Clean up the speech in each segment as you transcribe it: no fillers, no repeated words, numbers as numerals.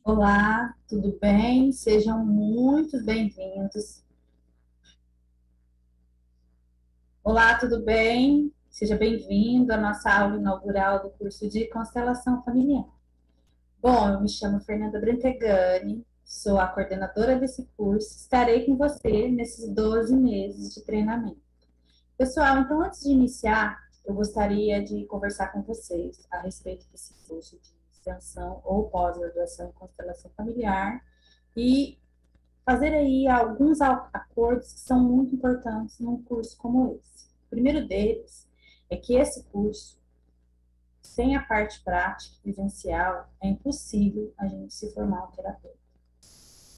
Olá, tudo bem? Sejam muito bem-vindos. Olá, tudo bem? Seja bem-vindo à nossa aula inaugural do curso de Constelação Familiar. Bom, eu me chamo Fernanda Brantegani, sou a coordenadora desse curso. Estarei com você nesses 12 meses de treinamento. Pessoal, então antes de iniciar, eu gostaria de conversar com vocês a respeito desse curso de extensão ou pós-graduação em Constelação Familiar e fazer aí alguns acordos que são muito importantes num curso como esse. O primeiro deles é que esse curso, sem a parte prática e vivencial, é impossível a gente se formar um terapeuta.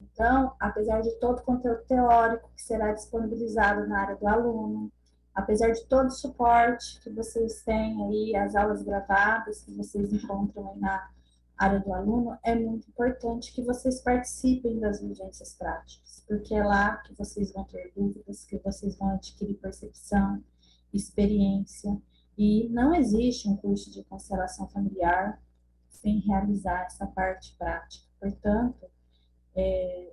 Então, apesar de todo o conteúdo teórico que será disponibilizado na área do aluno, apesar de todo o suporte que vocês têm aí, as aulas gravadas que vocês encontram aí na área do aluno, é muito importante que vocês participem das vivências práticas, porque é lá que vocês vão ter dúvidas, que vocês vão adquirir percepção, experiência, e não existe um curso de constelação familiar sem realizar essa parte prática. Portanto,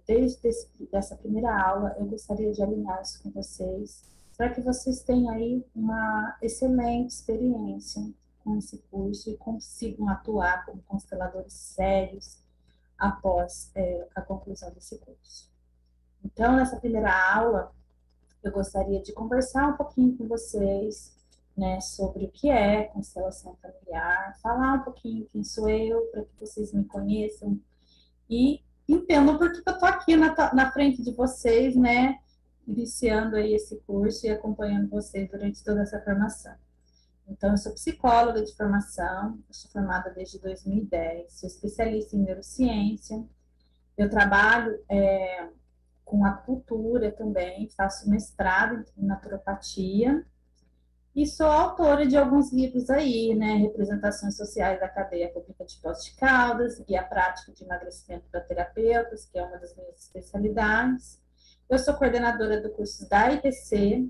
desde essa primeira aula, eu gostaria de alinhar isso com vocês, para que vocês tenham aí uma excelente experiência com esse curso e consigam atuar como consteladores sérios após a conclusão desse curso. Então, nessa primeira aula, eu gostaria de conversar um pouquinho com vocês, né, sobre o que é constelação familiar, falar um pouquinho quem sou eu, para que vocês me conheçam e entendam por que eu estou aqui na frente de vocês, né, iniciando aí esse curso e acompanhando vocês durante toda essa formação. Então, eu sou psicóloga de formação, eu sou formada desde 2010, sou especialista em neurociência, eu trabalho com acupuntura também, faço mestrado em naturopatia e sou autora de alguns livros aí, né? Representações Sociais da Cadeia Pública de Poços de Caldas, Guia Prático de Emagrecimento para Terapeutas, que é uma das minhas especialidades. Eu sou coordenadora do curso da IPC,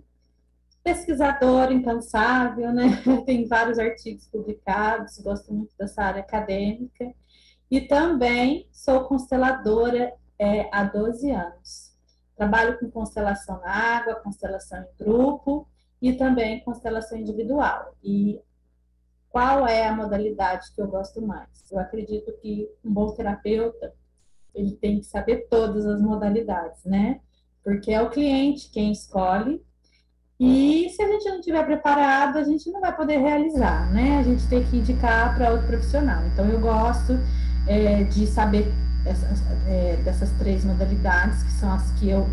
pesquisadora incansável, né? Tem vários artigos publicados, gosto muito dessa área acadêmica. E também sou consteladora há 12 anos. Trabalho com constelação na água, constelação em grupo e também constelação individual. E qual é a modalidade que eu gosto mais? Eu acredito que um bom terapeuta, ele tem que saber todas as modalidades, né? Porque é o cliente quem escolhe e se a gente não estiver preparado, a gente não vai poder realizar, né? A gente tem que indicar para outro profissional. Então, eu gosto de saber dessas três modalidades, que são as que eu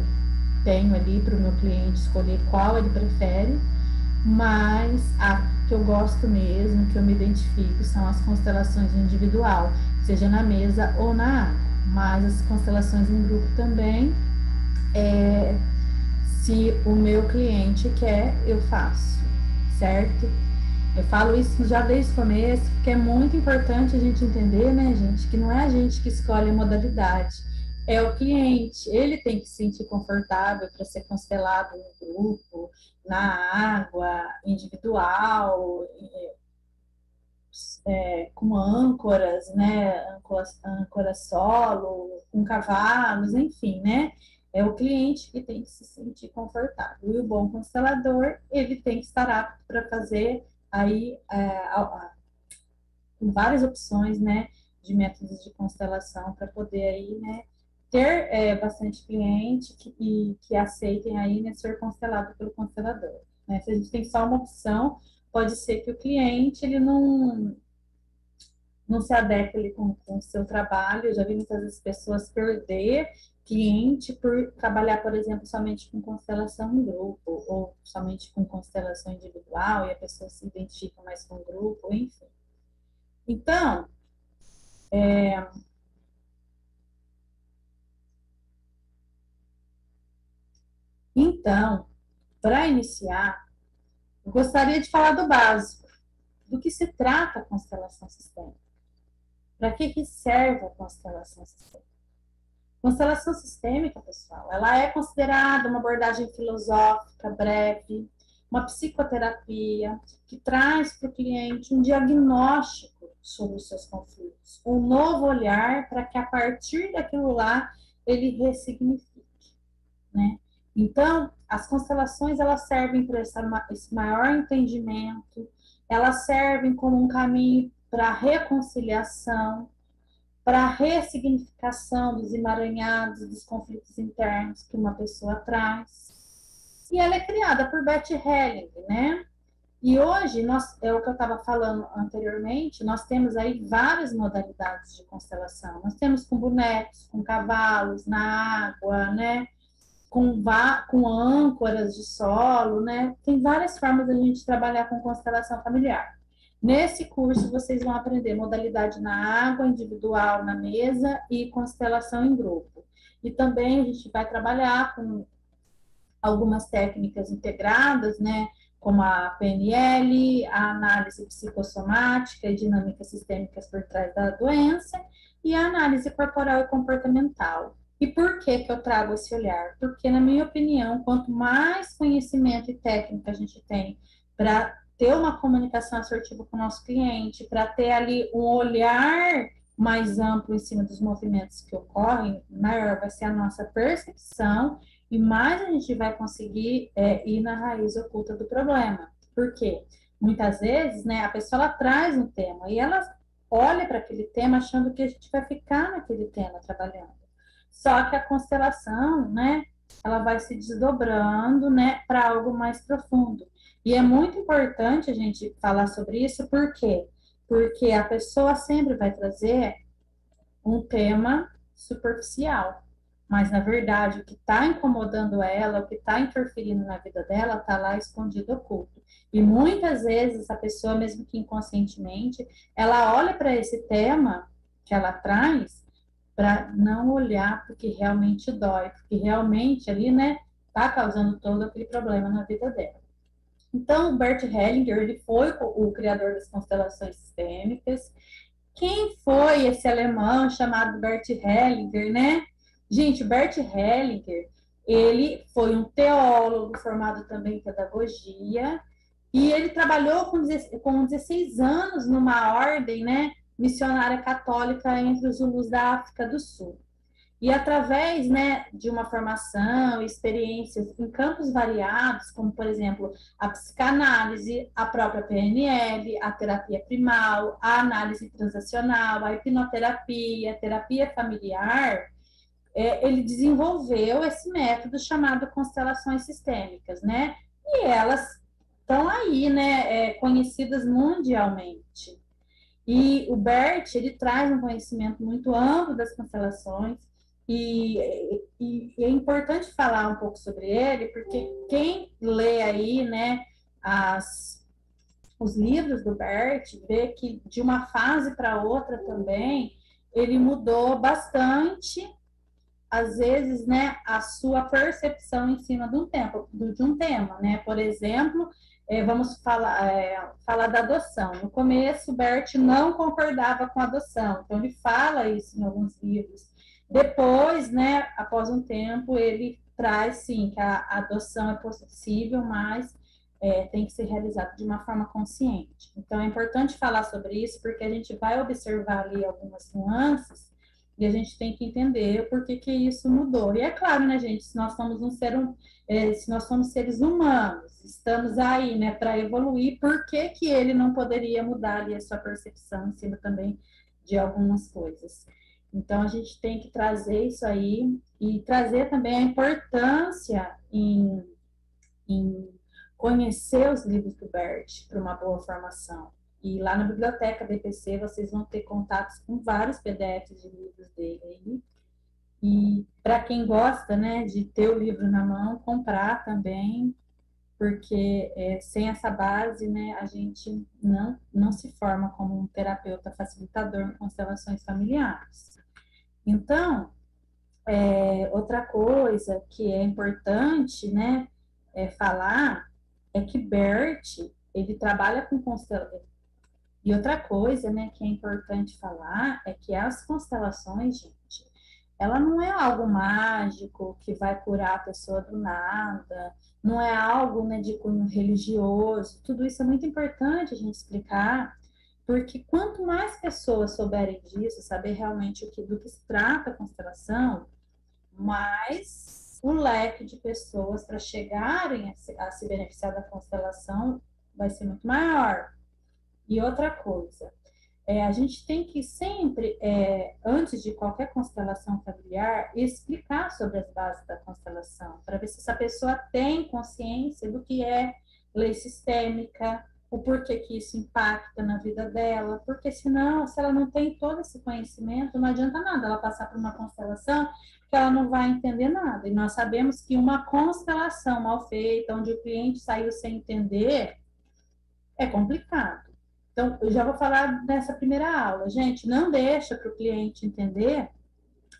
tenho ali para o meu cliente escolher qual ele prefere, mas a que eu gosto mesmo, que eu me identifico, são as constelações individual, seja na mesa ou na água. Mas as constelações em grupo também, se o meu cliente quer, eu faço, certo? Eu falo isso já desde o começo, porque é muito importante a gente entender, né, gente, que não é a gente que escolhe a modalidade, é o cliente. Ele tem que se sentir confortável para ser constelado no grupo, na água, individual, com âncoras, né, âncora solo, com cavalos, enfim, né? É o cliente que tem que se sentir confortável. E o bom constelador, ele tem que estar apto para fazer aí com várias opções, né, de métodos de constelação para poder aí, né, ter bastante cliente que aceitem aí, né, ser constelado pelo constelador. Né? Se a gente tem só uma opção, pode ser que o cliente ele não se adequa ali com o seu trabalho. Eu já vi muitas vezes pessoas perder cliente por trabalhar, por exemplo, somente com constelação em grupo ou somente com constelação individual e a pessoa se identifica mais com o grupo, enfim. Então, então, para iniciar, eu gostaria de falar do básico, do que se trata a constelação sistêmica. Para que serve a constelação sistêmica? Constelação sistêmica, pessoal, ela é considerada uma abordagem filosófica breve, uma psicoterapia que traz para o cliente um diagnóstico sobre os seus conflitos, um novo olhar para que a partir daquilo lá ele ressignifique, né? Então, as constelações elas servem para esse maior entendimento, elas servem como um caminho para a reconciliação, para a ressignificação dos emaranhados, dos conflitos internos que uma pessoa traz. E ela é criada por Bert Helling, né? E hoje, é o que eu estava falando anteriormente, nós temos aí várias modalidades de constelação. Nós temos com bonecos, com cavalos, na água, né? Com âncoras de solo, né? Tem várias formas da gente trabalhar com constelação familiar. Nesse curso, vocês vão aprender modalidade na água, individual na mesa e constelação em grupo. E também a gente vai trabalhar com algumas técnicas integradas, né? Como a PNL, a análise psicossomática e dinâmicas sistêmicas por trás da doença e a análise corporal e comportamental. E por que que eu trago esse olhar? Porque, na minha opinião, quanto mais conhecimento e técnica a gente tem para ter uma comunicação assertiva com o nosso cliente, para ter ali um olhar mais amplo em cima dos movimentos que ocorrem, maior vai ser a nossa percepção e mais a gente vai conseguir ir na raiz oculta do problema. Por quê? Muitas vezes, né, a pessoa ela traz um tema e ela olha para aquele tema achando que a gente vai ficar naquele tema trabalhando. Só que a constelação, né, ela vai se desdobrando, né, para algo mais profundo. E é muito importante a gente falar sobre isso, por quê? Porque a pessoa sempre vai trazer um tema superficial. Mas, na verdade, o que está incomodando ela, o que está interferindo na vida dela, está lá escondido, oculto. E muitas vezes a pessoa, mesmo que inconscientemente, ela olha para esse tema que ela traz para não olhar porque realmente dói, porque realmente ali, né, está causando todo aquele problema na vida dela. Então, o Bert Hellinger, ele foi o criador das constelações sistêmicas. Quem foi esse alemão chamado Bert Hellinger, né? Gente, o Bert Hellinger, ele foi um teólogo formado também em pedagogia e ele trabalhou com 16 anos numa ordem, né, missionária católica entre os Zulus da África do Sul. E através, né, de uma formação, experiências em campos variados, como, por exemplo, a psicanálise, a própria PNL, a terapia primal, a análise transacional, a hipnoterapia, a terapia familiar, ele desenvolveu esse método chamado constelações sistêmicas, né? E elas estão aí, né, conhecidas mundialmente. E o Bert, ele traz um conhecimento muito amplo das constelações e é importante falar um pouco sobre ele, porque quem lê aí, né, os livros do Bert, vê que de uma fase para outra também, ele mudou bastante, às vezes, né, a sua percepção em cima de um tema, né? Por exemplo, vamos falar da adoção. No começo, o Bert não concordava com a adoção, então ele fala isso em alguns livros. Depois, né, após um tempo, ele traz sim que a adoção é possível, mas tem que ser realizada de uma forma consciente. Então é importante falar sobre isso porque a gente vai observar ali algumas nuances e a gente tem que entender por que que isso mudou. E é claro, né, gente, se nós somos se nós somos seres humanos, estamos aí, né, para evoluir, por que que ele não poderia mudar ali a sua percepção em cima também de algumas coisas? Então a gente tem que trazer isso aí e trazer também a importância em conhecer os livros do Bert para uma boa formação. E lá na biblioteca da EPC vocês vão ter contatos com vários PDFs de livros dele aí. E para quem gosta, né, de ter o livro na mão, comprar também, porque sem essa base, né, a gente não se forma como um terapeuta facilitador em constelações familiares. Então, outra coisa que é importante, né, falar é que Bert, ele trabalha com constelações. E outra coisa, né, que é importante falar é que as constelações, gente, ela não é algo mágico que vai curar a pessoa do nada, não é algo, né, de cunho religioso. Tudo isso é muito importante a gente explicar, Porque quanto mais pessoas souberem disso, saber realmente do que se trata a constelação, mais o leque de pessoas para chegarem a se beneficiar da constelação vai ser muito maior. E outra coisa, a gente tem que sempre, antes de qualquer constelação familiar, explicar sobre as bases da constelação, para ver se essa pessoa tem consciência do que é lei sistêmica, o porquê que isso impacta na vida dela, porque senão, se ela não tem todo esse conhecimento, não adianta nada ela passar por uma constelação que ela não vai entender nada. E nós sabemos que uma constelação mal feita, onde o cliente saiu sem entender, é complicado. Então, eu já vou falar nessa primeira aula. Gente, não deixa para o cliente entender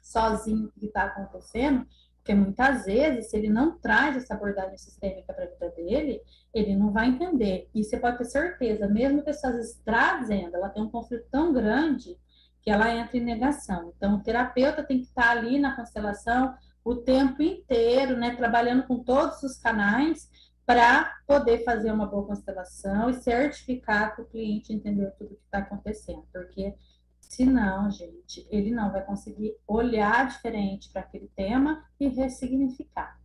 sozinho o que está acontecendo, porque muitas vezes, se ele não traz essa abordagem sistêmica para a vida dele, ele não vai entender. E você pode ter certeza, mesmo que a pessoa às vezes trazendo, ela tem um conflito tão grande que ela entra em negação. Então, o terapeuta tem que estar ali na constelação o tempo inteiro, né, trabalhando com todos os canais para poder fazer uma boa constelação e certificar que o cliente entendeu tudo o que está acontecendo, porque senão, gente, ele não vai conseguir olhar diferente para aquele tema e ressignificar.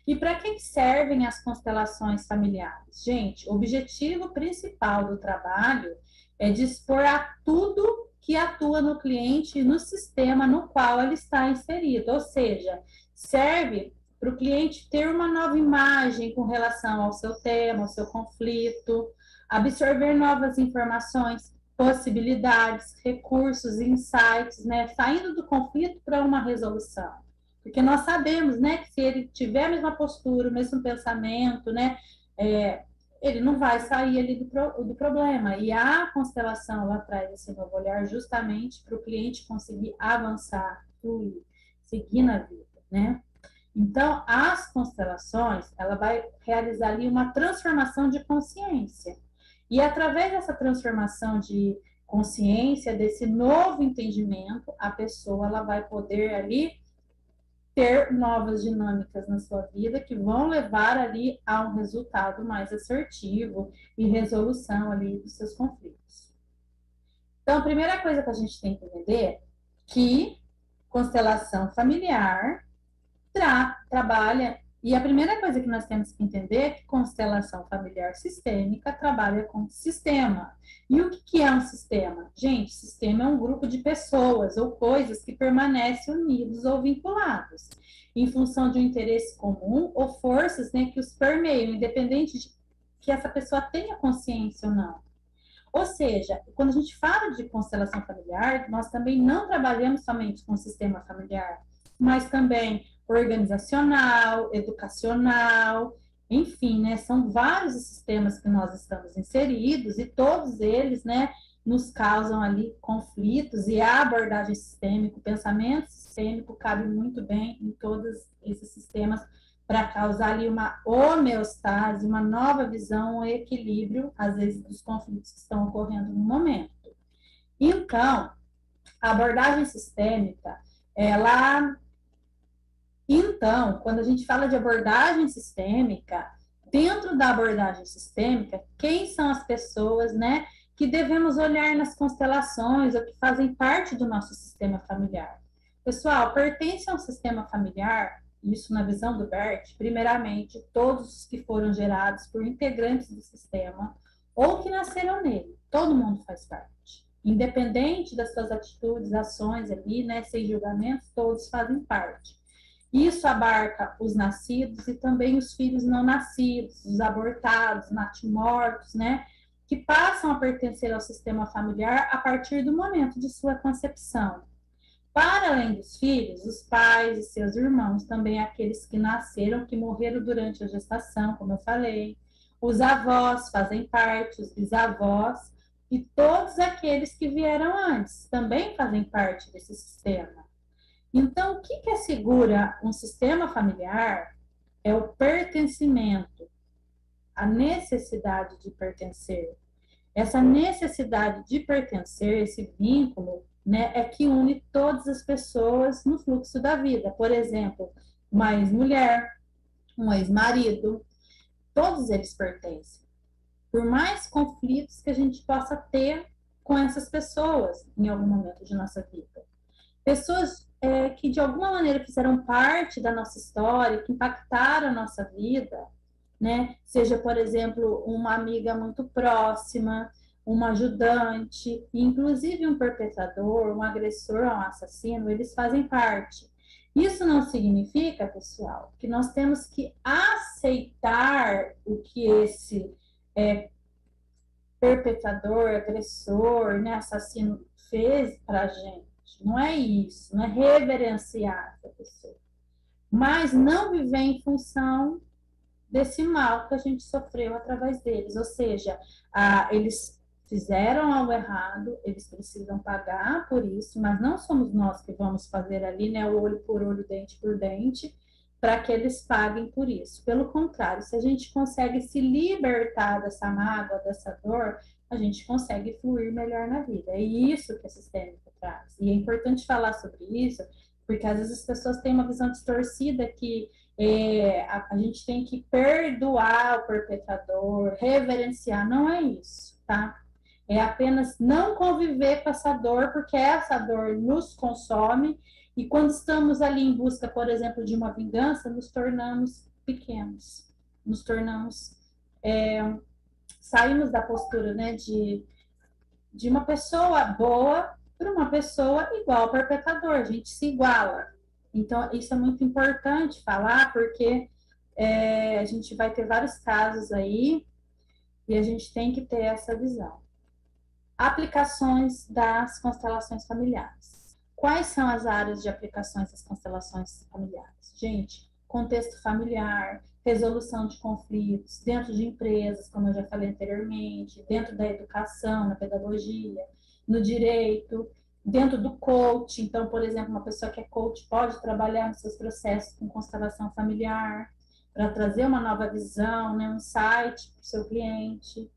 E para que servem as constelações familiares? Gente, o objetivo principal do trabalho é dispor a tudo que atua no cliente e no sistema no qual ele está inserido, ou seja, serve para o cliente ter uma nova imagem com relação ao seu tema, ao seu conflito, absorver novas informações, possibilidades, recursos, insights, né? Saindo do conflito para uma resolução. Porque nós sabemos, né, que se ele tiver a mesma postura, o mesmo pensamento, né, ele não vai sair ali do problema. E a constelação, ela traz esse novo olhar justamente para o cliente conseguir avançar, fluir, seguir na vida, né? Então, as constelações, ela vai realizar ali uma transformação de consciência. E através dessa transformação de consciência, desse novo entendimento, a pessoa ela vai poder ali ter novas dinâmicas na sua vida que vão levar ali a um resultado mais assertivo e resolução ali dos seus conflitos. Então, a primeira coisa que a gente tem que entender é que constelação familiar trabalha, e a primeira coisa que nós temos que entender é que constelação familiar sistêmica trabalha com sistema. E o que é um sistema? Gente, sistema é um grupo de pessoas ou coisas que permanecem unidos ou vinculados, em função de um interesse comum ou forças, né, que os permeiam, independente de que essa pessoa tenha consciência ou não. Ou seja, quando a gente fala de constelação familiar, nós também não trabalhamos somente com o sistema familiar, mas também organizacional, educacional, enfim, né? São vários os sistemas que nós estamos inseridos e todos eles, né, nos causam ali conflitos e a abordagem sistêmica, o pensamento sistêmico cabe muito bem em todos esses sistemas para causar ali uma homeostase, uma nova visão, um equilíbrio, às vezes, dos conflitos que estão ocorrendo no momento. Então, a abordagem sistêmica, ela... Então, quando a gente fala de abordagem sistêmica, dentro da abordagem sistêmica, quem são as pessoas, né, que devemos olhar nas constelações ou que fazem parte do nosso sistema familiar? Pessoal, pertence a um sistema familiar, isso na visão do Bert, primeiramente, todos os que foram gerados por integrantes do sistema ou que nasceram nele. Todo mundo faz parte. Independente das suas atitudes, ações ali, né, sem julgamentos, todos fazem parte. Isso abarca os nascidos e também os filhos não nascidos, os abortados, natimortos, né, que passam a pertencer ao sistema familiar a partir do momento de sua concepção. Para além dos filhos, os pais e seus irmãos, também aqueles que nasceram, que morreram durante a gestação, como eu falei. Os avós fazem parte, os bisavós, e todos aqueles que vieram antes também fazem parte desse sistema. Então, o que assegura um sistema familiar é o pertencimento, a necessidade de pertencer. Essa necessidade de pertencer, esse vínculo, né, é que une todas as pessoas no fluxo da vida. Por exemplo, uma ex-mulher, um ex-marido, todos eles pertencem. Por mais conflitos que a gente possa ter, com essas pessoas em algum momento de nossa vida. Pessoas que de alguma maneira fizeram parte da nossa história, que impactaram a nossa vida, né? Seja, por exemplo, uma amiga muito próxima, uma ajudante, inclusive um perpetrador, um agressor, um assassino, eles fazem parte. Isso não significa, pessoal, que nós temos que aceitar o que esse é, perpetrador, agressor, né, assassino fez para a gente. Não é isso, não é reverenciar essa pessoa. Mas não viver em função desse mal que a gente sofreu através deles. Ou seja, eles fizeram algo errado, eles precisam pagar por isso, mas não somos nós que vamos fazer ali, né, o olho por olho, dente por dente, para que eles paguem por isso. Pelo contrário, se a gente consegue se libertar dessa mágoa, dessa dor, a gente consegue fluir melhor na vida. É isso que a sistêmica traz. E é importante falar sobre isso, porque às vezes as pessoas têm uma visão distorcida que a gente tem que perdoar o perpetrador, reverenciar. Não é isso, tá? É apenas não conviver com essa dor, porque essa dor nos consome. E quando estamos ali em busca, por exemplo, de uma vingança, nos tornamos pequenos, nos tornamos, saímos da postura, né, de uma pessoa boa para uma pessoa igual ao perpetrador, a gente se iguala. Então, isso é muito importante falar, porque a gente vai ter vários casos aí e a gente tem que ter essa visão. Aplicações das constelações familiares. Quais são as áreas de aplicações das constelações familiares? Gente, contexto familiar, resolução de conflitos, dentro de empresas, como eu já falei anteriormente, dentro da educação, na pedagogia, no direito, dentro do coach. Então, por exemplo, uma pessoa que é coach pode trabalhar nos seus processos com constelação familiar para trazer uma nova visão, né, um insight para o seu cliente.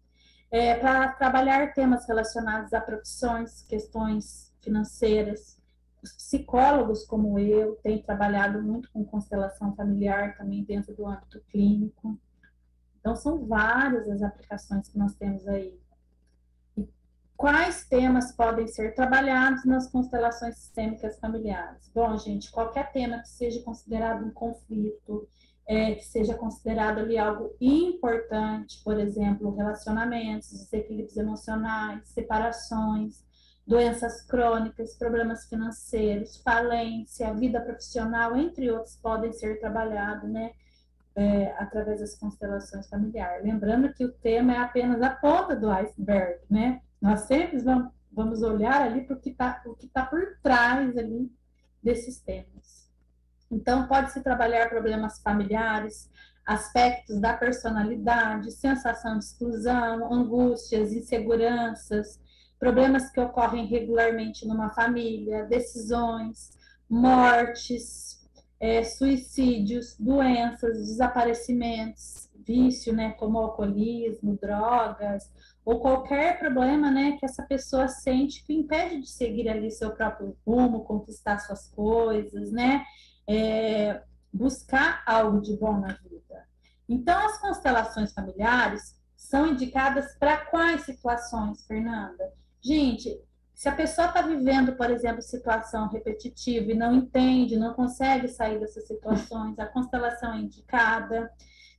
Para trabalhar temas relacionados a profissões, questões financeiras. Os psicólogos, como eu, têm trabalhado muito com constelação familiar também dentro do âmbito clínico. Então, são várias as aplicações que nós temos aí. E quais temas podem ser trabalhados nas constelações sistêmicas familiares? Bom, gente, qualquer tema que seja considerado um conflito, que seja considerado ali algo importante, por exemplo, relacionamentos, desequilíbrios emocionais, separações, doenças crônicas, problemas financeiros, falência, vida profissional, entre outros, podem ser trabalhados, né, através das constelações familiares. Lembrando que o tema é apenas a ponta do iceberg, né? Nós sempre vamos olhar ali para o que tá por trás ali desses temas. Então, pode-se trabalhar problemas familiares, aspectos da personalidade, sensação de exclusão, angústias, inseguranças, problemas que ocorrem regularmente numa família, decisões, mortes, suicídios, doenças, desaparecimentos, vício, né, como alcoolismo, drogas, ou qualquer problema, né, que essa pessoa sente que impede de seguir ali seu próprio rumo, conquistar suas coisas, né, buscar algo de bom na vida. Então, as constelações familiares são indicadas para quais situações, Fernanda? Gente, se a pessoa está vivendo, por exemplo, situação repetitiva e não entende, não consegue sair dessas situações, a constelação é indicada.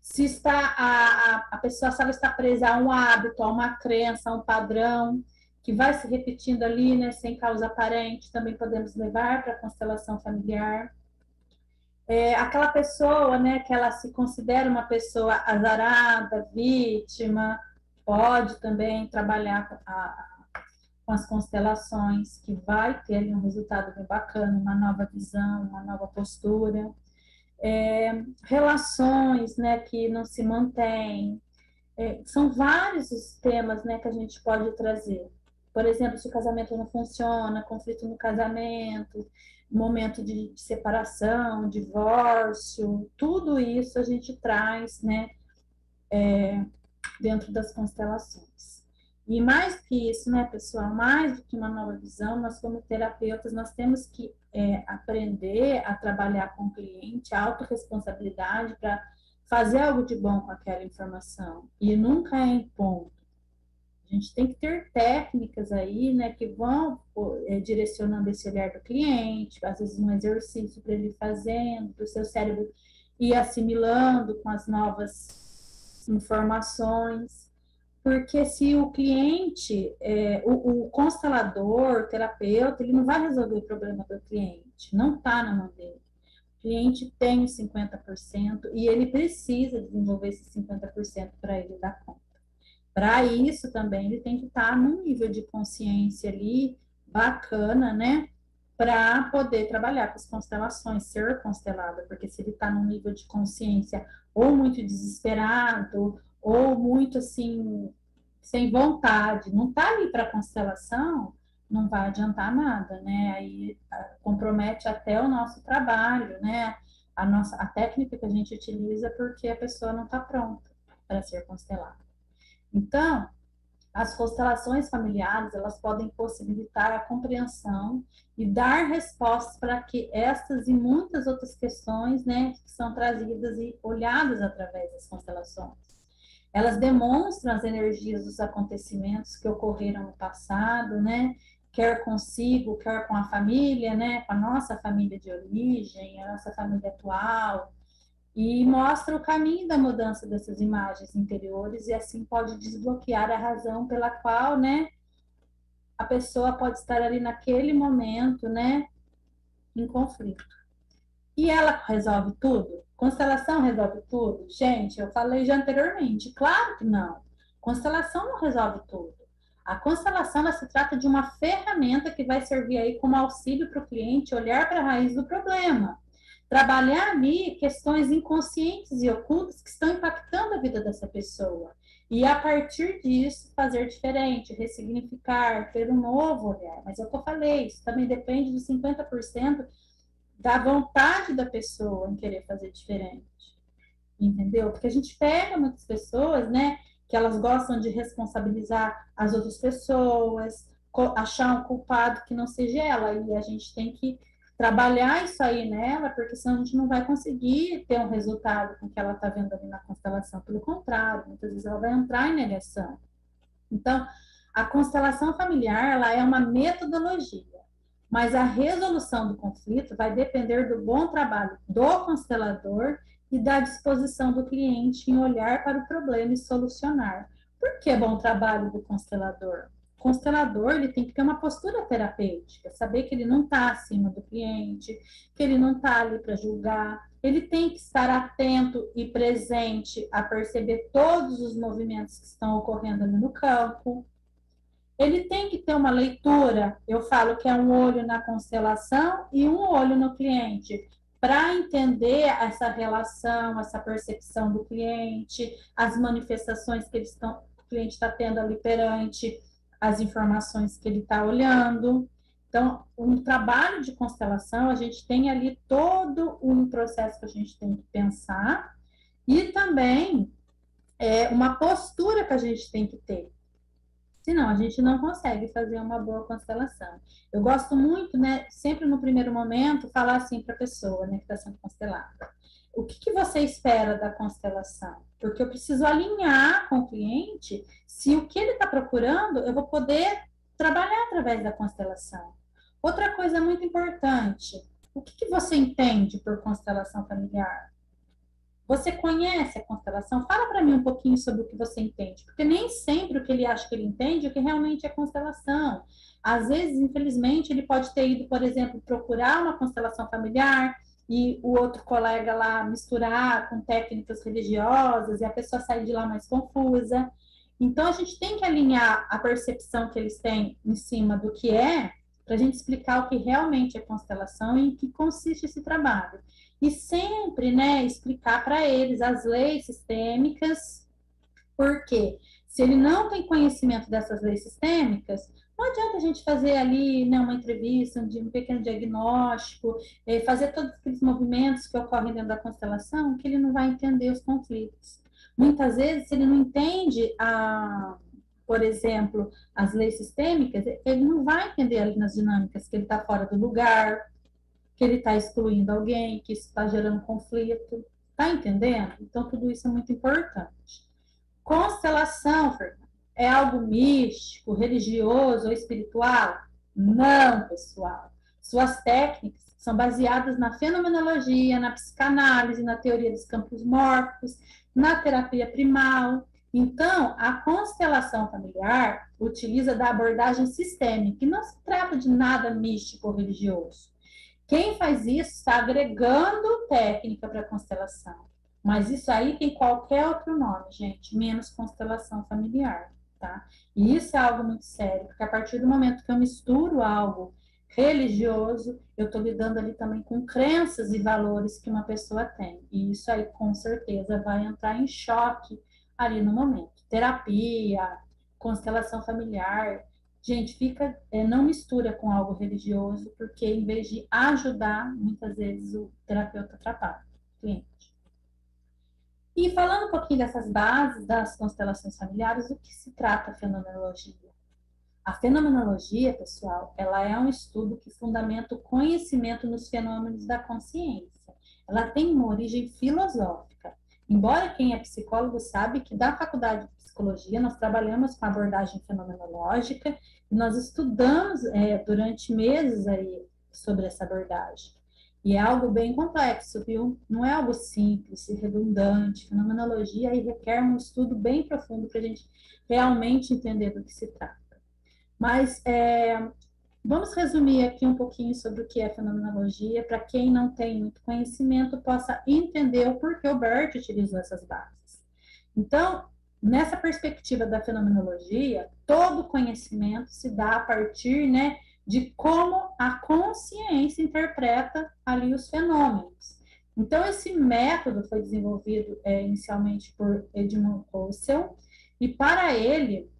Se a pessoa sabe, está presa a um hábito, a uma crença, a um padrão, que vai se repetindo ali, né, sem causa aparente, também podemos levar para a constelação familiar. Aquela pessoa, né, que ela se considera uma pessoa azarada, vítima, pode também trabalhar com as constelações, que vai ter ali um resultado bem bacana, uma nova visão, uma nova postura. Relações, né, que não se mantêm. São vários os temas, né, que a gente pode trazer. Por exemplo, se o casamento não funciona, conflito no casamento, momento de separação, divórcio, tudo isso a gente traz, né, dentro das constelações. E mais que isso, né, pessoal, mais do que uma nova visão, nós como terapeutas, nós temos que aprender a trabalhar com o cliente, a autorresponsabilidade para fazer algo de bom com aquela informação. E nunca é em ponto. A gente tem que ter técnicas aí, né, que vão direcionando esse olhar do cliente, às vezes um exercício para ele ir fazendo, para o seu cérebro ir assimilando com as novas informações. Porque se o cliente, o constelador, o terapeuta, ele não vai resolver o problema do cliente, não está na mão dele. O cliente tem os 50% e ele precisa desenvolver esses 50% para ele dar conta. Para isso também ele tem que estar num nível de consciência ali bacana, né? Para poder trabalhar com as constelações, ser constelado, porque se ele está num nível de consciência ou muito desesperado, ou muito assim, sem vontade, não está ali para constelação, não vai adiantar nada, né? Aí compromete até o nosso trabalho, né? A técnica que a gente utiliza porque a pessoa não está pronta para ser constelada. Então, as constelações familiares, elas podem possibilitar a compreensão e dar respostas para que estas e muitas outras questões, né, que são trazidas e olhadas através das constelações. Elas demonstram as energias dos acontecimentos que ocorreram no passado, né, quer consigo, quer com a família, né, com a nossa família de origem, a nossa família atual, e mostra o caminho da mudança dessas imagens interiores e assim pode desbloquear a razão pela qual, né, a pessoa pode estar ali naquele momento, né, em conflito. E ela resolve tudo? Constelação resolve tudo? Gente, eu falei já anteriormente, claro que não. Constelação não resolve tudo. A constelação ela se trata de uma ferramenta que vai servir aí como auxílio para o cliente olhar para a raiz do problema. Trabalhar ali questões inconscientes e ocultas que estão impactando a vida dessa pessoa. E a partir disso, fazer diferente, ressignificar, ter um novo olhar. Mas é o que eu falei, isso também depende dos 50% da vontade da pessoa em querer fazer diferente. Entendeu? Porque a gente pega muitas pessoas, né, que elas gostam de responsabilizar as outras pessoas, achar um culpado que não seja ela, e a gente tem que trabalhar isso aí nela, porque senão a gente não vai conseguir ter um resultado com o que ela está vendo ali na constelação. Pelo contrário, muitas vezes ela vai entrar em negação. Então, a constelação familiar, ela é uma metodologia, mas a resolução do conflito vai depender do bom trabalho do constelador e da disposição do cliente em olhar para o problema e solucionar. Por que bom trabalho do constelador? O constelador ele tem que ter uma postura terapêutica, saber que ele não está acima do cliente, que ele não está ali para julgar, ele tem que estar atento e presente a perceber todos os movimentos que estão ocorrendo ali no campo. Ele tem que ter uma leitura, eu falo que é um olho na constelação e um olho no cliente, para entender essa relação, essa percepção do cliente, as manifestações que o cliente está tendo ali perante as informações que ele está olhando. Então, um trabalho de constelação, a gente tem ali todo um processo que a gente tem que pensar e também uma postura que a gente tem que ter. Senão, a gente não consegue fazer uma boa constelação. Eu gosto muito, né, sempre no primeiro momento, falar assim para a pessoa, né, que está sendo constelada. O que você espera da constelação? Porque eu preciso alinhar com o cliente se o que ele está procurando, eu vou poder trabalhar através da constelação. Outra coisa muito importante, o que você entende por constelação familiar? Você conhece a constelação? Fala para mim um pouquinho sobre o que você entende, porque nem sempre o que ele acha que ele entende é o que realmente é constelação. Às vezes, infelizmente, ele pode ter ido, por exemplo, procurar uma constelação familiar e o outro colega lá misturar com técnicas religiosas e a pessoa sair de lá mais confusa. Então, a gente tem que alinhar a percepção que eles têm em cima do que é, para a gente explicar o que realmente é constelação e em que consiste esse trabalho. E sempre, né, explicar para eles as leis sistêmicas, porque se ele não tem conhecimento dessas leis sistêmicas, não adianta a gente fazer ali, né, uma entrevista, um pequeno diagnóstico, fazer todos aqueles movimentos que ocorrem dentro da constelação, que ele não vai entender os conflitos. Muitas vezes, se ele não entende por exemplo, as leis sistêmicas, ele não vai entender ali nas dinâmicas que ele está fora do lugar, que ele está excluindo alguém, que isso está gerando conflito. Está entendendo? Então, tudo isso é muito importante. Constelação, Fernanda. é algo místico, religioso ou espiritual? Não, pessoal. Suas técnicas são baseadas na fenomenologia, na psicanálise, na teoria dos campos mórficos, na terapia primal. Então, a constelação familiar utiliza da abordagem sistêmica, que não se trata de nada místico ou religioso. Quem faz isso está agregando técnica para a constelação. Mas isso aí tem qualquer outro nome, gente, menos constelação familiar, tá? E isso é algo muito sério, porque a partir do momento que eu misturo algo religioso, eu estou lidando ali também com crenças e valores que uma pessoa tem. E isso aí, com certeza, vai entrar em choque ali no momento. Terapia, constelação familiar, gente, não mistura com algo religioso, porque em vez de ajudar, muitas vezes o terapeuta atrapalha o cliente. E falando um pouquinho dessas bases das constelações familiares, o que se trata a fenomenologia? A fenomenologia, pessoal, ela é um estudo que fundamenta o conhecimento nos fenômenos da consciência. Ela tem uma origem filosófica. Embora quem é psicólogo sabe que da faculdade de psicologia nós trabalhamos com abordagem fenomenológica e nós estudamos durante meses aí sobre essa abordagem. E é algo bem complexo, viu? Não é algo simples e redundante. Fenomenologia aí requer um estudo bem profundo para a gente realmente entender do que se trata. Mas vamos resumir aqui um pouquinho sobre o que é fenomenologia, para quem não tem muito conhecimento possa entender o porquê o Bert utilizou essas bases. Então, nessa perspectiva da fenomenologia, todo conhecimento se dá a partir, né, de como a consciência interpreta ali os fenômenos. Então, esse método foi desenvolvido inicialmente por Edmund Husserl, e para ele,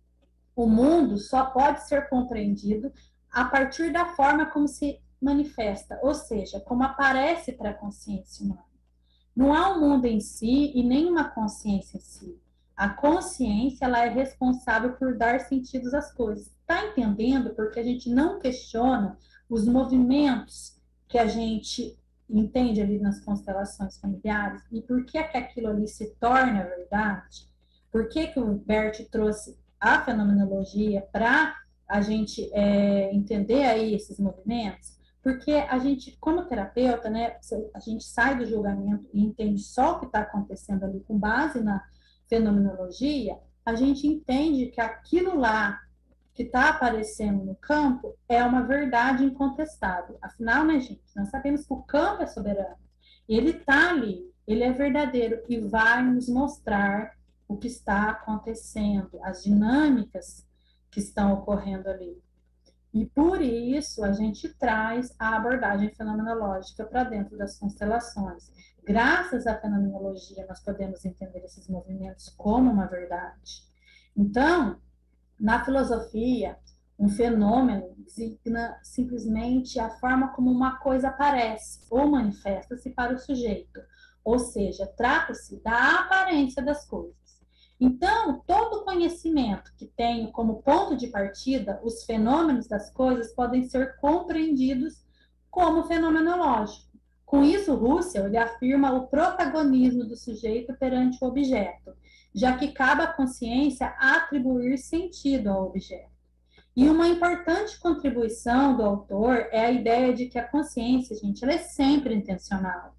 o mundo só pode ser compreendido a partir da forma como se manifesta, ou seja, como aparece para a consciência humana. Não há um mundo em si e nem uma consciência em si. A consciência ela é responsável por dar sentidos às coisas. Está entendendo? Porque a gente não questiona os movimentos que a gente entende ali nas constelações familiares e por que é que aquilo ali se torna verdade? Por que que o Bert trouxe a fenomenologia para a gente entender aí esses movimentos? Porque a gente, como terapeuta, né, a gente sai do julgamento e entende só o que está acontecendo ali com base na fenomenologia, a gente entende que aquilo lá que está aparecendo no campo é uma verdade incontestável. Afinal, né, gente, nós sabemos que o campo é soberano. Ele está ali, ele é verdadeiro e vai nos mostrar o que está acontecendo, as dinâmicas que estão ocorrendo ali. E por isso a gente traz a abordagem fenomenológica para dentro das constelações. Graças à fenomenologia, nós podemos entender esses movimentos como uma verdade. Então, na filosofia, um fenômeno designa simplesmente a forma como uma coisa aparece ou manifesta-se para o sujeito. Ou seja, trata-se da aparência das coisas. Então, todo conhecimento que tem como ponto de partida os fenômenos das coisas podem ser compreendidos como fenomenológico. Com isso, Russell ele afirma o protagonismo do sujeito perante o objeto, já que cabe à consciência atribuir sentido ao objeto. E uma importante contribuição do autor é a ideia de que a consciência, gente, ela é sempre intencional,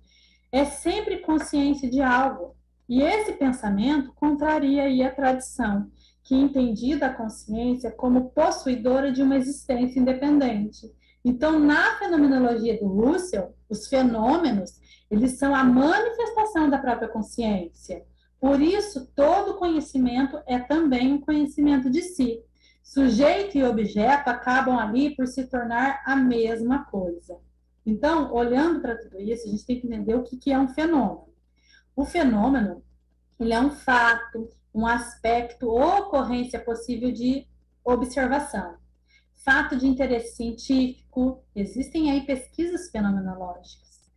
é sempre consciência de algo. E esse pensamento contraria aí a tradição, que entendia a consciência como possuidora de uma existência independente. Então, na fenomenologia do Russell, os fenômenos, eles são a manifestação da própria consciência. Por isso, todo conhecimento é também um conhecimento de si. Sujeito e objeto acabam ali por se tornar a mesma coisa. Então, olhando para tudo isso, a gente tem que entender o que é um fenômeno. O fenômeno, ele é um fato, um aspecto ou ocorrência possível de observação. Fato de interesse científico, existem aí pesquisas fenomenológicas.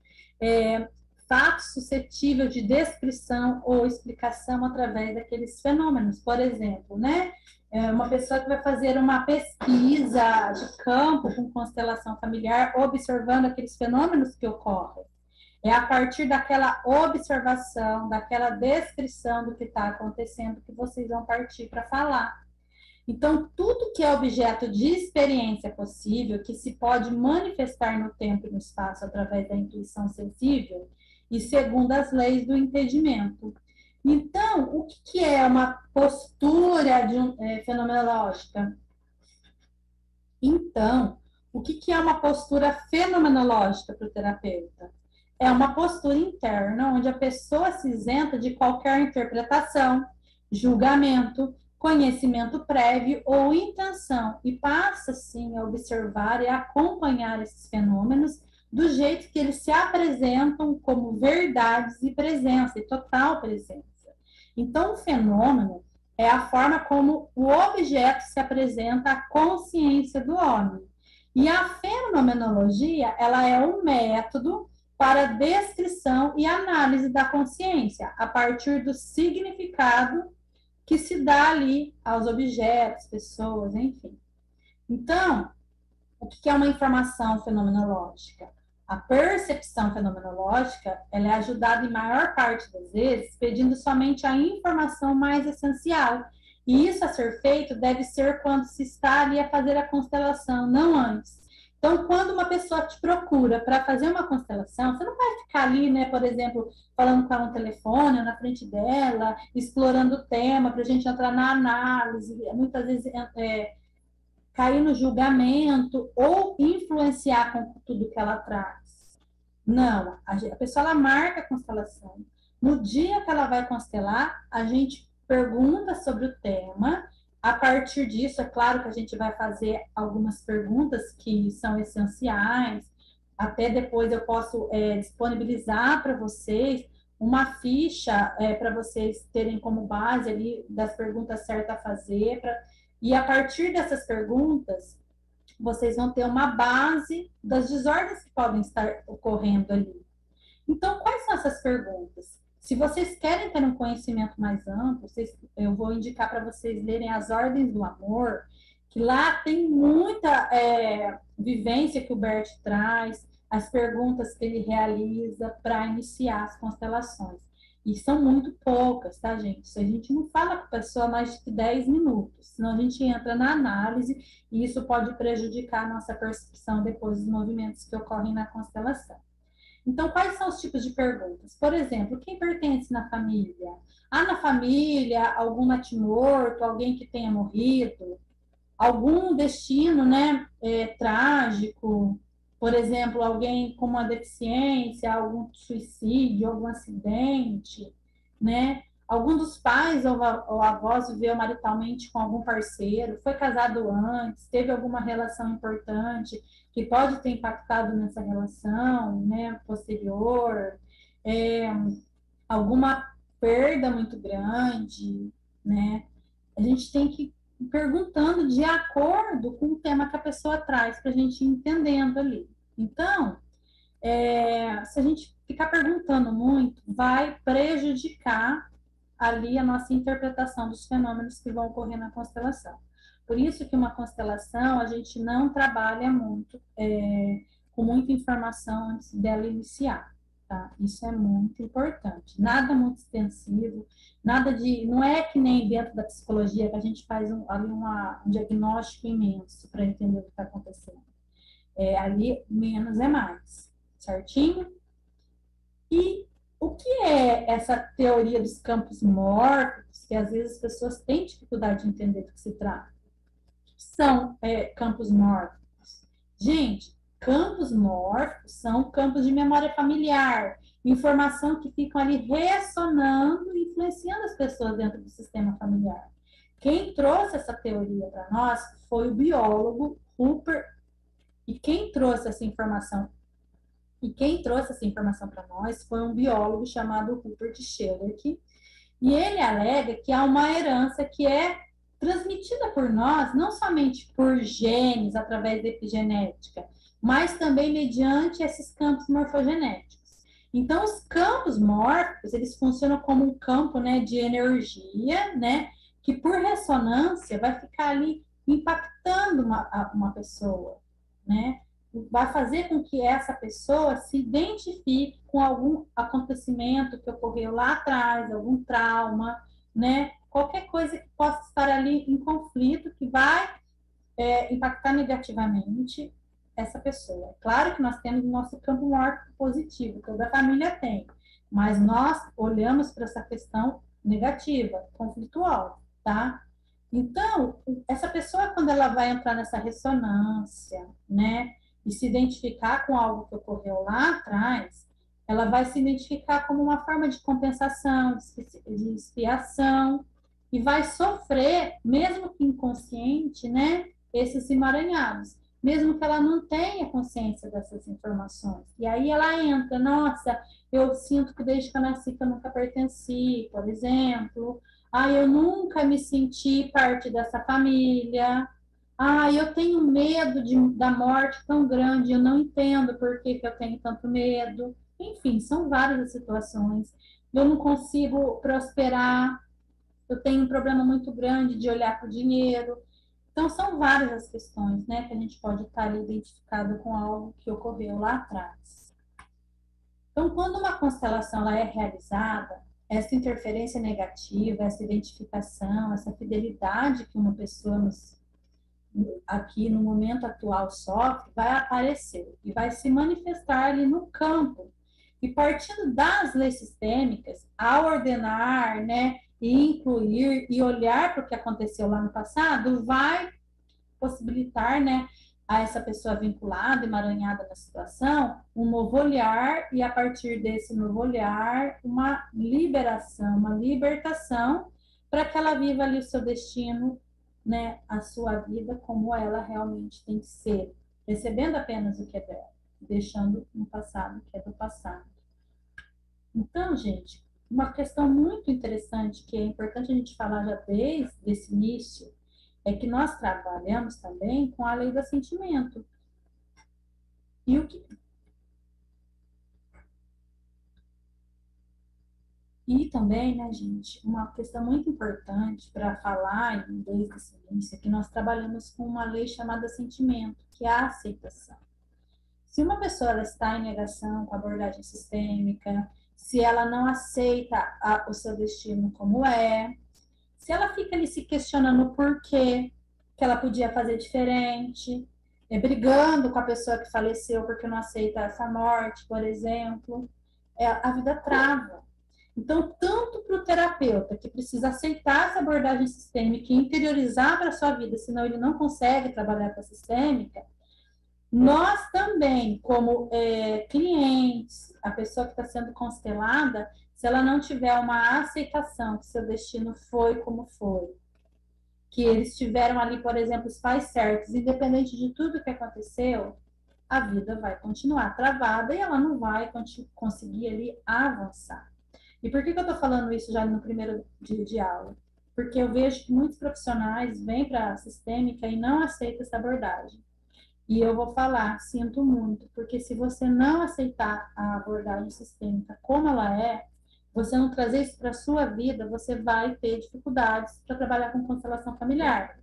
Fato suscetível de descrição ou explicação através daqueles fenômenos. Por exemplo, né? Uma pessoa que vai fazer uma pesquisa de campo com constelação familiar, observando aqueles fenômenos que ocorrem. É a partir daquela observação, daquela descrição do que está acontecendo que vocês vão partir para falar. Então, tudo que é objeto de experiência possível, que se pode manifestar no tempo e no espaço através da intuição sensível e segundo as leis do entendimento. Então, o que é uma postura fenomenológica? Então, o que é uma postura fenomenológica para o terapeuta? É uma postura interna onde a pessoa se isenta de qualquer interpretação, julgamento, conhecimento prévio ou intenção e passa, sim, a observar e acompanhar esses fenômenos do jeito que eles se apresentam como verdades e presença, e total presença. Então, o fenômeno é a forma como o objeto se apresenta à consciência do homem. E a fenomenologia, ela é um método para descrição e análise da consciência, a partir do significado que se dá ali aos objetos, pessoas, enfim. Então, o que é uma informação fenomenológica? A percepção fenomenológica ela é ajudada em maior parte das vezes pedindo somente a informação mais essencial. E isso a ser feito deve ser quando se está ali a fazer a constelação, não antes. Então, quando uma pessoa te procura para fazer uma constelação, você não vai ficar ali, né, por exemplo, falando com ela no telefone, na frente dela, explorando o tema para a gente entrar na análise. Muitas vezes cair no julgamento ou influenciar com tudo que ela traz. Não, a pessoa ela marca a constelação. No dia que ela vai constelar, a gente pergunta sobre o tema. A partir disso, é claro que a gente vai fazer algumas perguntas que são essenciais. Até depois eu posso disponibilizar para vocês uma ficha para vocês terem como base ali das perguntas certas a fazer, e a partir dessas perguntas, vocês vão ter uma base das desordens que podem estar ocorrendo ali. Então, quais são essas perguntas? Se vocês querem ter um conhecimento mais amplo, eu vou indicar para vocês lerem As Ordens do Amor, que lá tem muita vivência que o Bert traz, as perguntas que ele realiza para iniciar as constelações. E são muito poucas, tá, gente? Se a gente não fala com a pessoa mais de 10 minutos, senão a gente entra na análise e isso pode prejudicar a nossa percepção depois dos movimentos que ocorrem na constelação. Então, quais são os tipos de perguntas? Por exemplo, quem pertence na família? Há na família algum natimorto, alguém que tenha morrido? Algum destino, né, trágico? Por exemplo, alguém com uma deficiência, algum suicídio, algum acidente, né? Algum dos pais ou avós viveu maritalmente com algum parceiro, foi casado antes, teve alguma relação importante que pode ter impactado nessa relação, né, posterior, é, alguma perda muito grande, né? A gente tem que ir perguntando de acordo com o tema que a pessoa traz para a gente ir entendendo ali. Então, se a gente ficar perguntando muito, vai prejudicar ali a nossa interpretação dos fenômenos que vão ocorrer na constelação. Por isso que uma constelação a gente não trabalha muito com muita informação antes dela iniciar. Tá? Isso é muito importante. Nada muito extensivo, nada de. Não é que nem dentro da psicologia que a gente faz ali um diagnóstico imenso para entender o que está acontecendo. Ali, menos é mais. Certinho? E o que é essa teoria dos campos mórficos, que às vezes as pessoas têm dificuldade de entender do que se trata? O que são campos mórficos? Gente, campos mórficos são campos de memória familiar, informação que ficam ali ressonando e influenciando as pessoas dentro do sistema familiar. Quem trouxe essa teoria para nós foi o biólogo Rupert, e quem trouxe essa informação para nós foi um biólogo chamado Rupert Sheldrake, e ele alega que há uma herança que é transmitida por nós, não somente por genes, através da epigenética, mas também mediante esses campos morfogenéticos. Então, os campos mórficos, eles funcionam como um campo, né, de energia, né, que por ressonância vai ficar ali impactando uma pessoa, né? Vai fazer com que essa pessoa se identifique com algum acontecimento que ocorreu lá atrás, algum trauma, né? qualquer coisa que possa estar ali em conflito, que vai impactar negativamente essa pessoa. Claro que nós temos o nosso campo morto positivo, toda a família tem, mas nós olhamos para essa questão negativa, conflitual, tá? Então, essa pessoa, quando ela vai entrar nessa ressonância, né, e se identificar com algo que ocorreu lá atrás, ela vai se identificar como uma forma de compensação, de expiação, e vai sofrer, mesmo que inconsciente, né, esses emaranhados, mesmo que ela não tenha consciência dessas informações. E aí ela entra, nossa, eu sinto que desde que eu nasci que eu nunca pertenci, por exemplo. Ah, eu nunca me senti parte dessa família. Ah, eu tenho medo da morte tão grande, eu não entendo por que eu tenho tanto medo. Enfim, são várias as situações. Eu não consigo prosperar, eu tenho um problema muito grande de olhar para o dinheiro. Então, são várias as questões, né, que a gente pode estar ali identificado com algo que ocorreu lá atrás. Então, quando uma constelação ela é realizada, essa interferência negativa, essa identificação, essa fidelidade que uma pessoa aqui no momento atual sofre, vai aparecer e vai se manifestar ali no campo. E partindo das leis sistêmicas, ao ordenar, né, e incluir e olhar para o que aconteceu lá no passado, vai possibilitar, né, a essa pessoa vinculada, emaranhada na situação, um novo olhar e a partir desse novo olhar, uma liberação, uma libertação para que ela viva ali o seu destino, né, a sua vida como ela realmente tem que ser, recebendo apenas o que é dela, deixando no passado o que é do passado. Então, gente, uma questão muito interessante que é importante a gente falar já desde esse início é que nós trabalhamos também com a lei do assentimento. E o que e também, né, gente, uma questão muito importante para falar desde esse início é que nós trabalhamos com uma lei chamada assentimento, que é a aceitação. Se uma pessoa ela está em negação com a abordagem sistêmica, se ela não aceita o seu destino como é, se ela fica ali se questionando o porquê que ela podia fazer diferente, brigando com a pessoa que faleceu porque não aceita essa morte, por exemplo, a vida trava. Então, tanto para o terapeuta, que precisa aceitar essa abordagem sistêmica e interiorizar para a sua vida, senão ele não consegue trabalhar com a sistêmica, nós também, como clientes, a pessoa que está sendo constelada, se ela não tiver uma aceitação que seu destino foi como foi, que eles tiveram ali, por exemplo, os pais certos, independente de tudo que aconteceu, a vida vai continuar travada e ela não vai conseguir ali avançar. E por que eu estou falando isso já no primeiro dia de aula? Porque eu vejo que muitos profissionais vêm para a sistêmica e não aceitam essa abordagem. E eu vou falar, sinto muito, porque se você não aceitar a abordagem sistêmica como ela é, você não trazer isso para a sua vida, você vai ter dificuldades para trabalhar com constelação familiar.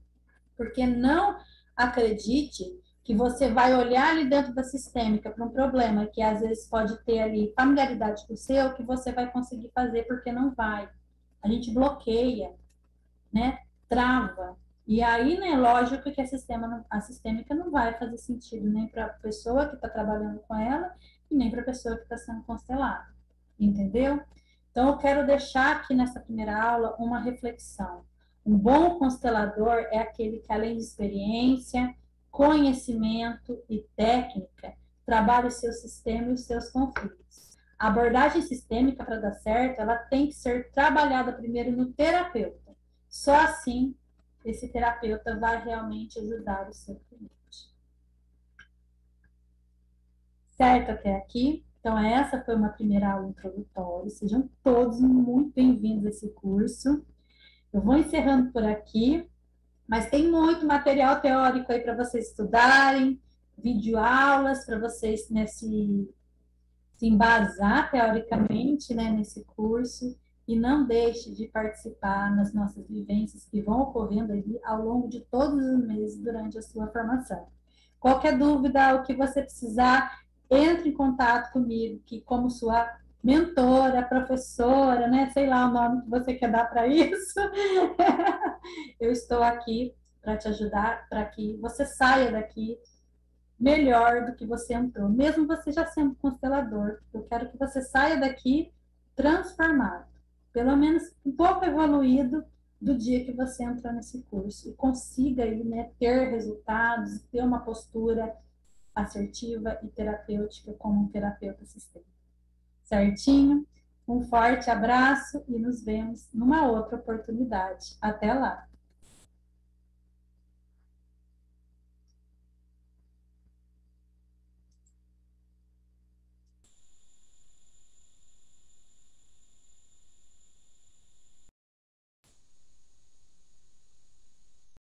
Porque não acredite que você vai olhar ali dentro da sistêmica para um problema que às vezes pode ter ali familiaridade com o seu, que você vai conseguir fazer, porque não vai. A gente bloqueia, né? Trava. E aí, né, lógico que a sistêmica não vai fazer sentido nem para a pessoa que está trabalhando com ela e nem para a pessoa que está sendo constelada. Entendeu? Então, eu quero deixar aqui nessa primeira aula uma reflexão. Um bom constelador é aquele que, além de experiência, conhecimento e técnica, trabalha o seu sistema e os seus conflitos. A abordagem sistêmica, para dar certo, ela tem que ser trabalhada primeiro no terapeuta. Só assim esse terapeuta vai realmente ajudar o seu cliente. Certo até aqui? Então, essa foi uma primeira aula introdutória. Sejam todos muito bem-vindos a esse curso. Eu vou encerrando por aqui, mas tem muito material teórico aí para vocês estudarem, videoaulas para vocês se embasar teoricamente, né, nesse curso. E não deixe de participar nas nossas vivências que vão ocorrendo ali ao longo de todos os meses durante a sua formação. Qualquer dúvida, o que você precisar, entre em contato comigo, que como sua mentora, professora, né? Sei lá o nome que você quer dar para isso. Eu estou aqui para te ajudar, para que você saia daqui melhor do que você entrou, mesmo você já sendo constelador. Eu quero que você saia daqui transformado, pelo menos um pouco evoluído do dia que você entrou nesse curso e consiga aí, né, ter resultados, ter uma postura assertiva e terapêutica como um terapeuta sistêmico. Certinho? Um forte abraço e nos vemos numa outra oportunidade. Até lá!